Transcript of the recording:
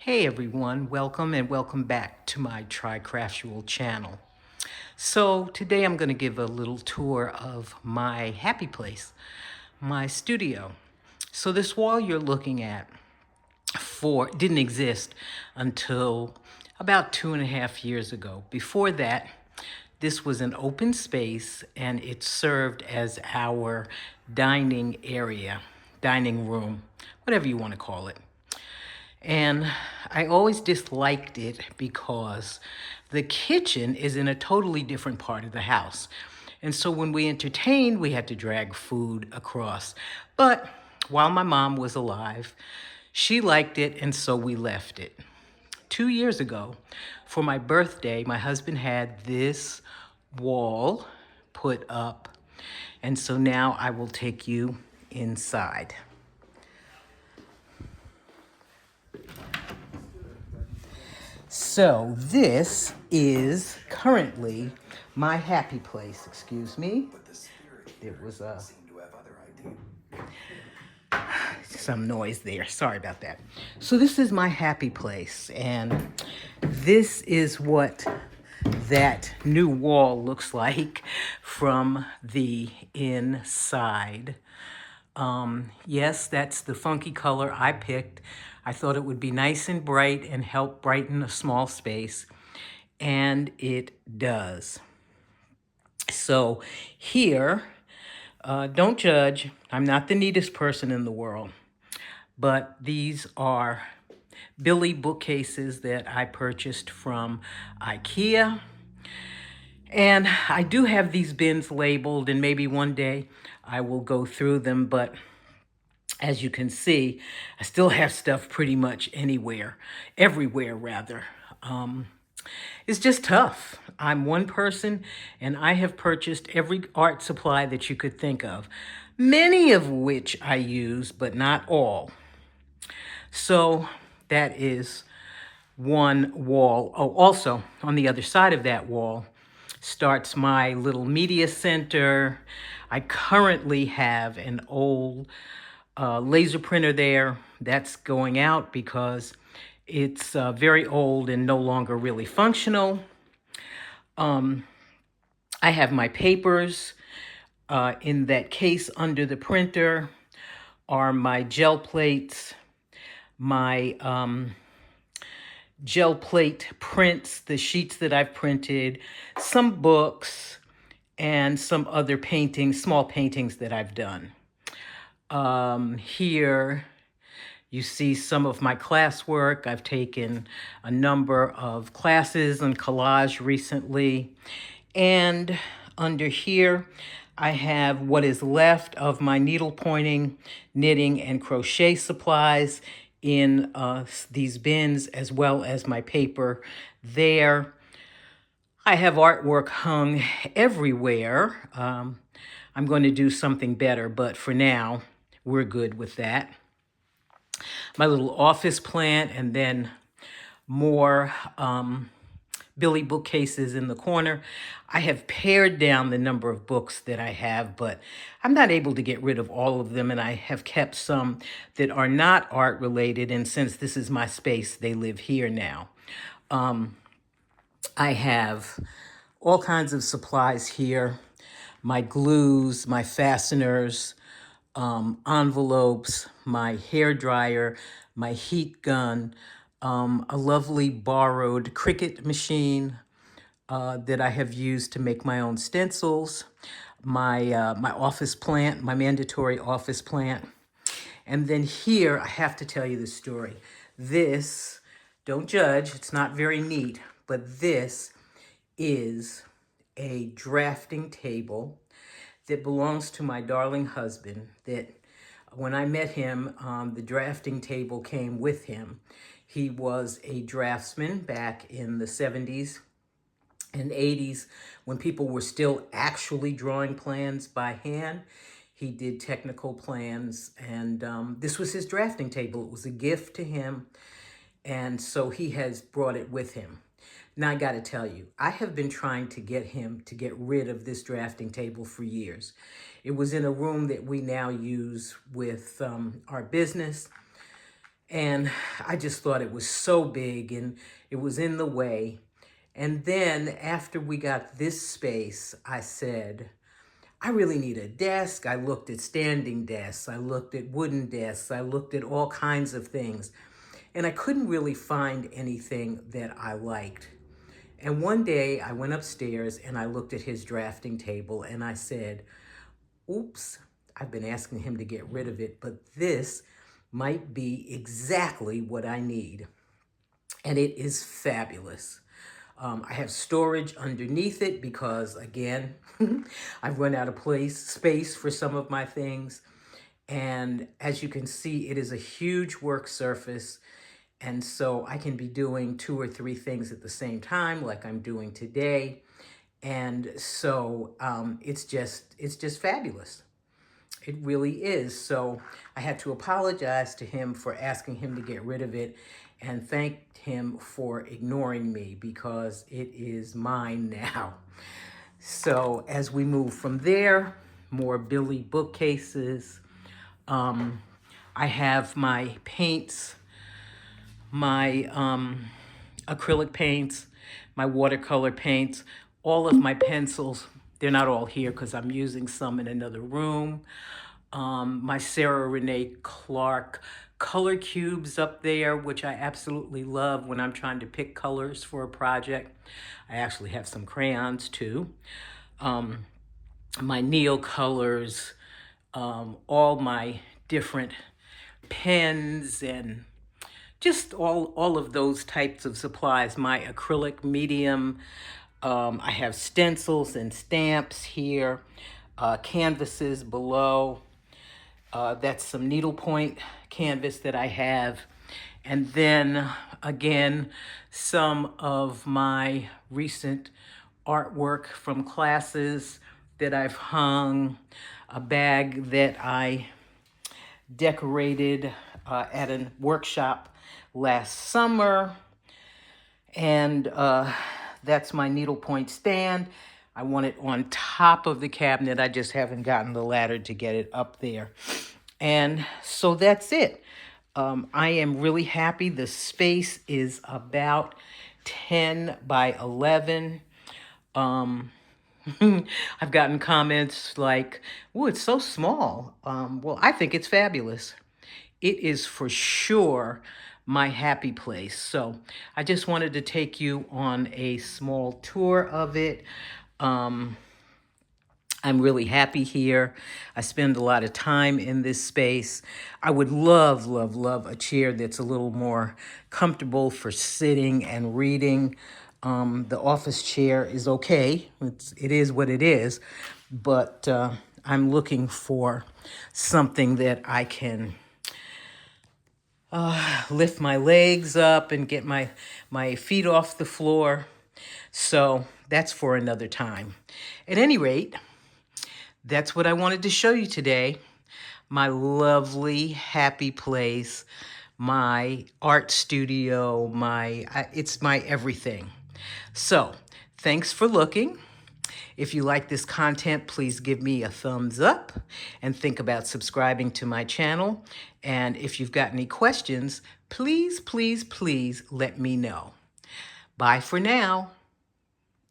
Hey everyone, welcome and welcome back to my Tricraftual channel. So today I'm going to give a little tour of my happy place, my studio. So this wall you're looking at didn't exist until about 2.5 years ago. Before that, this was an open space and it served as our dining area, dining room, whatever you want to call it. And I always disliked it because the kitchen is in a totally different part of the house. And so when we entertained, we had to drag food across. But while my mom was alive, she liked it, and so we left it. 2 years ago, for my birthday, my husband had this wall put up. And so now I will take you inside. So this is currently my happy place. Excuse me. There was some noise there. Sorry about that. So this is my happy place, and this is what that new wall looks like from the inside. Yes, that's the funky color I picked. I thought it would be nice and bright and help brighten a small space, and it does. So here, don't judge. I'm not the neatest person in the world, but these are Billy bookcases that I purchased from IKEA. And I do have these bins labeled, and maybe one day I will go through them, but as you can see, I still have stuff pretty much everywhere rather. It's just tough. I'm one person and I have purchased every art supply that you could think of, many of which I use, but not all. So that is one wall. Oh, also on the other side of that wall starts my little media center. I currently have an old laser printer there that's going out because it's very old and no longer really functional. I have my papers in that case under the printer are my gel plates, my gel plate prints, the sheets that I've printed, some books, and some other paintings, small paintings that I've done. Here you see some of my classwork. I've taken a number of classes in collage recently. And under here, I have what is left of my needle pointing, knitting, and crochet supplies in these bins, as well as my paper there. I have artwork hung everywhere. I'm going to do something better, but for now, we're good with that. My little office plant, and then more Billy bookcases in the corner. I have pared down the number of books that I have, but I'm not able to get rid of all of them, and I have kept some that are not art related, and since this is my space, they live here now. I have all kinds of supplies here, my glues, my fasteners, envelopes, my hair dryer, my heat gun, a lovely borrowed Cricut machine that I have used to make my own stencils, my office plant, my mandatory office plant. And then here, I have to tell you the story. This, don't judge, it's not very neat, but this is a drafting table that belongs to my darling husband, that when I met him, the drafting table came with him. He was a draftsman back in the 70s and 80s when people were still actually drawing plans by hand. He did technical plans, and this was his drafting table. It was a gift to him, and so he has brought it with him. Now, I got to tell you, I have been trying to get him to get rid of this drafting table for years. It was in a room that we now use with our business, And I just thought it was so big and it was in the way. And then after we got this space, I said, I really need a desk. I looked at standing desks. I looked at wooden desks. I looked at all kinds of things. And I couldn't really find anything that I liked. And one day I went upstairs and I looked at his drafting table and I said, oops, I've been asking him to get rid of it, but this might be exactly what I need. And it is fabulous. I have storage underneath it because, again, I've run out of space for some of my things. And as you can see, it is a huge work surface. And so I can be doing 2 or 3 things at the same time, like I'm doing today. And so it's just fabulous. It really is. So I had to apologize to him for asking him to get rid of it and thanked him for ignoring me because it is mine now. So as we move from there, more Billy bookcases. I have my paints, my acrylic paints, my watercolor paints, all of my pencils. They're not all here because I'm using some in another room. My Sarah Renee Clark color cubes up there, which I absolutely love when I'm trying to pick colors for a project. I actually have some crayons too. My Neocolors, all my different pens and just all of those types of supplies. My acrylic medium. I have stencils and stamps here, canvases below. That's some needlepoint canvas that I have. And then again, some of my recent artwork from classes that I've hung, a bag that I decorated at a workshop last summer. And that's my needlepoint stand. I want it on top of the cabinet. I just haven't gotten the ladder to get it up there. And so that's it. I am really happy. The space is about 10 by 11. I've gotten comments like, oh, it's so small. Well, I think it's fabulous. It is for sure my happy place. So I just wanted to take you on a small tour of it. I'm really happy here. I spend a lot of time in this space. I would love, love, love a chair that's a little more comfortable for sitting and reading. The office chair is okay. It is what it is. But I'm looking for something that I can lift my legs up and get my feet off the floor. So that's for another time. At any rate, that's what I wanted to show you today. My lovely, happy place, my art studio, it's my everything. So thanks for looking. If you like this content, please give me a thumbs up and think about subscribing to my channel. And if you've got any questions, please, please, please let me know. Bye for now.